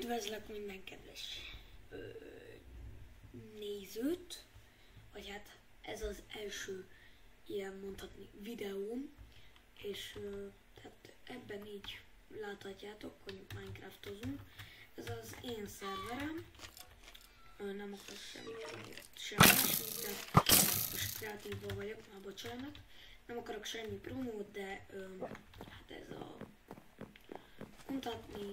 Üdvözlök minden kedves nézőt, vagy hát ez az első ilyen mondhatni videóm, és tehát ebben így láthatjátok, hogy Minecraftozunk. Ez az én szerverem, nem akar semmi másik, de most kreatívban vagyok, már bocsánat. Nem akarok semmi promót, de hát ez a mondhatni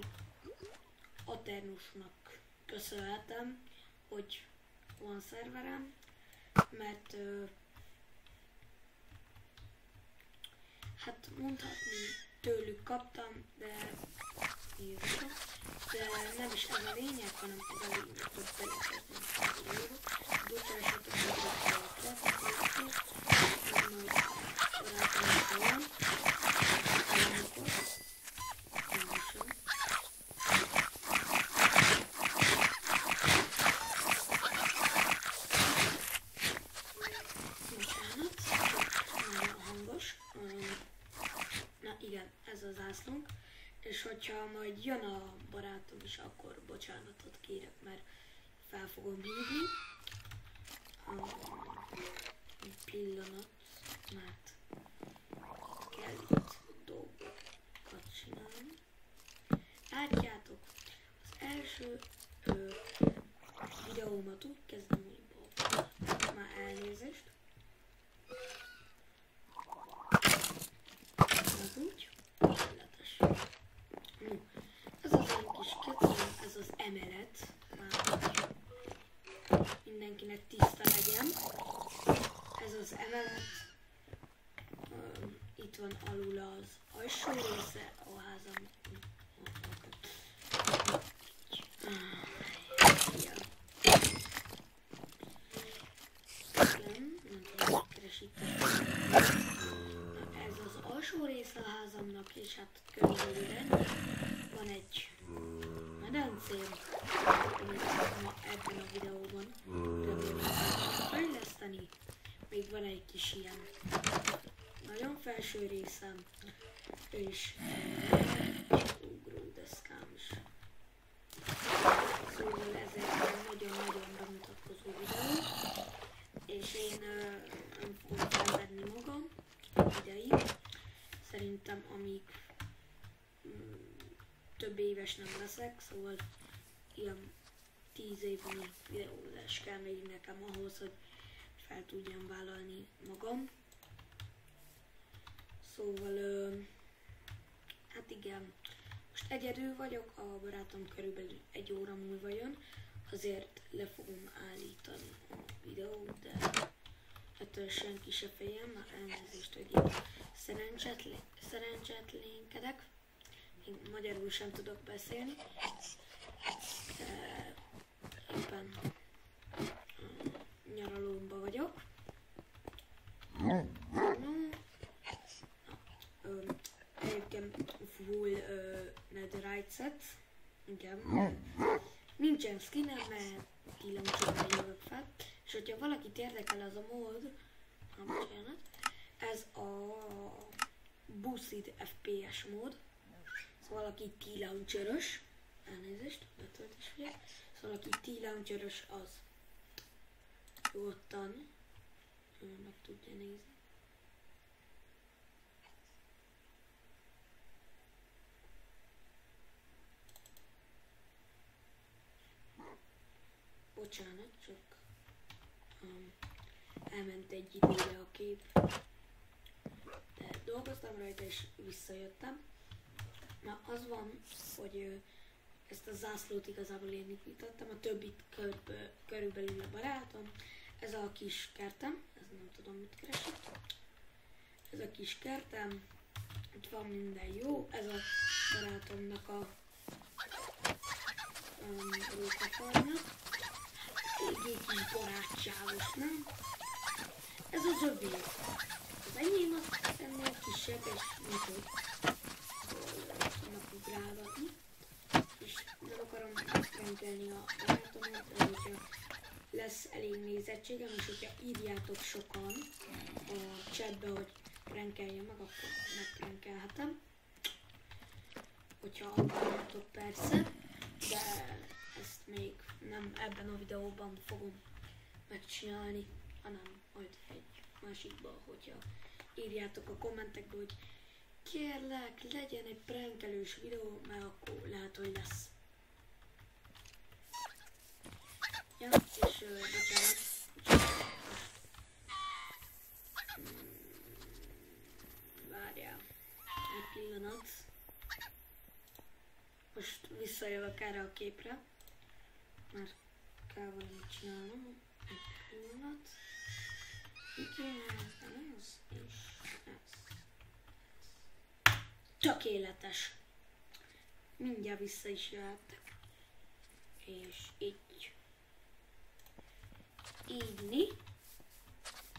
Aternusnak köszönhetem, hogy van szerverem, mert hát mondhatni tőlük kaptam, de nem is ez a lényeg, hanem ez a lényeg, hogy belekezdem a videóba. Bocsássatok, hogy a kreatív nem majd barátomnak van. Igen, ez az zászlónk, és hogyha majd jön a barátom is, akkor bocsánatot kérek, mert fel fogom hívni. Egy pillanat, mert kell itt dolgokat csinálni. Látjátok, az első videómat úgy kezdem, hogy már elnézést. Úgy, tökéletes. Ez az én kis kecém, ez az emelet, már mindenkinek tiszta legyen. Ez az emelet, itt van alul az alsó része a házam. Alsó része a házamnak, és hát körülbelül van egy medencém, amit ma ebben a videóban fejleszteni. Még van egy kis ilyen nagyon felső részem, és egy ugródeszkám is. Szóval ez egy nagyon-nagyon bemutatkozó videó, és én nem fogom felvenni magam ideig. Szerintem amíg több éves nem leszek, szóval ilyen 10 évnyi videózás kell még nekem ahhoz, hogy fel tudjam vállalni magam. Szóval, hát igen, most egyedül vagyok, a barátom körülbelül 1 óra múlva jön, azért le fogom állítani a videót, de ettől senki se féljen, már elnézést, hogy itt szerencsétlenkedek. Még magyarul sem tudok beszélni, de éppen nyaralómban vagyok. Egyébként full netherite set, igen. Nincsen skinem, mert kilomcsóban jövök fel. És hogyha valakit érdekel az a mód, bocsánat, ez a Boosted FPS mód, szóval valaki T-launcher-ös, elnézést, betöltés figyelj, szóval valaki T-launcher-ös az nyugodtan meg tudja nézni. Bocsánat, csak elment egy időre a kép, de dolgoztam rajta és visszajöttem. Na, az van, hogy ezt a zászlót igazából én építettem, a többit körülbelül a barátom. Ez a kis kertem, ez nem tudom mit keresik. Ez a kis kertem, itt van minden jó, ez a barátomnak a rókafarmja. Eléggé kis barátságos, nem? Ez az övé. Az enyém az ennél kisebb, és mint tudnak ugrálgatni. És nem akarom megrendelni a barátomat, de hogyha lesz elég nézettségem, és hogyha írjátok sokan a chatbe, hogy renkeljem meg, akkor megrenkelhetem. Hogyha akarjátok persze. de ezt még nem ebben a videóban fogom megcsinálni, hanem majd egy másikban, hogyha írjátok a kommentekbe, hogy kérlek, legyen egy prankelős videó, mert akkor lehet, hogy lesz. Ja, és bocsánat. Várjál egy pillanat. Most visszajövök erre a képre, mert kell valamit csinálnom. Egy pillanat. Igen, ez és ez. Tökéletes. Mindjárt vissza is jöhettek. És így. Így.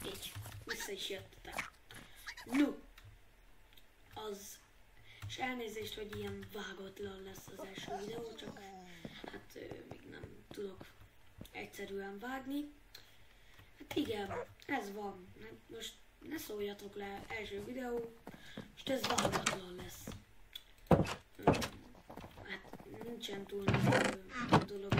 Így. Vissza is jöttetek. No. Az. És elnézést, hogy ilyen vágatlan lesz az első videó, csak hát még nem tudok egyszerűen vágni. Hát igen, ez van. Most ne szóljatok le, első videó, most ez vágatlan lesz. Hát nincsen túl nagy dolog,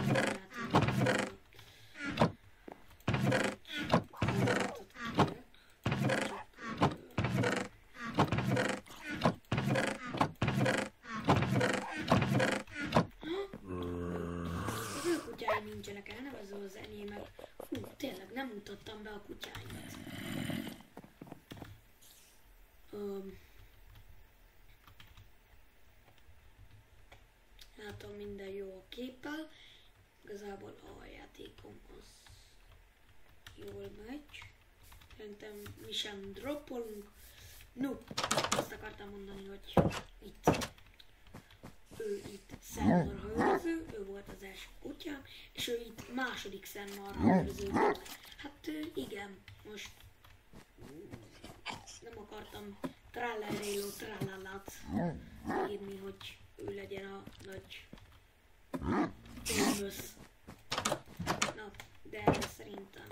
nincsenek elnevezve az enyémek. Tényleg nem mutattam be a kutyáimat. Látom, minden jó a képpel. Igazából a játékom az jól megy. Szerintem mi sem droppolunk. No, azt akartam mondani, hogy ő itt szentmarhaőrző, ő volt az első kutyám, és ő itt második szentmarhaőrző volt. Hát igen, most nem akartam tralleréló trallalát írni, hogy ő legyen a nagy famous. Na, de szerintem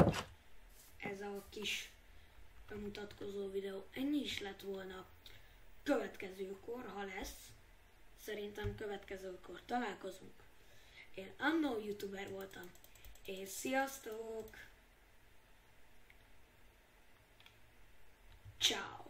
ez a kis bemutatkozó videó ennyi is lett volna. Következőkor, ha lesz, szerintem következőkor találkozunk. Én annó youtuber voltam, és sziasztok! Ciao.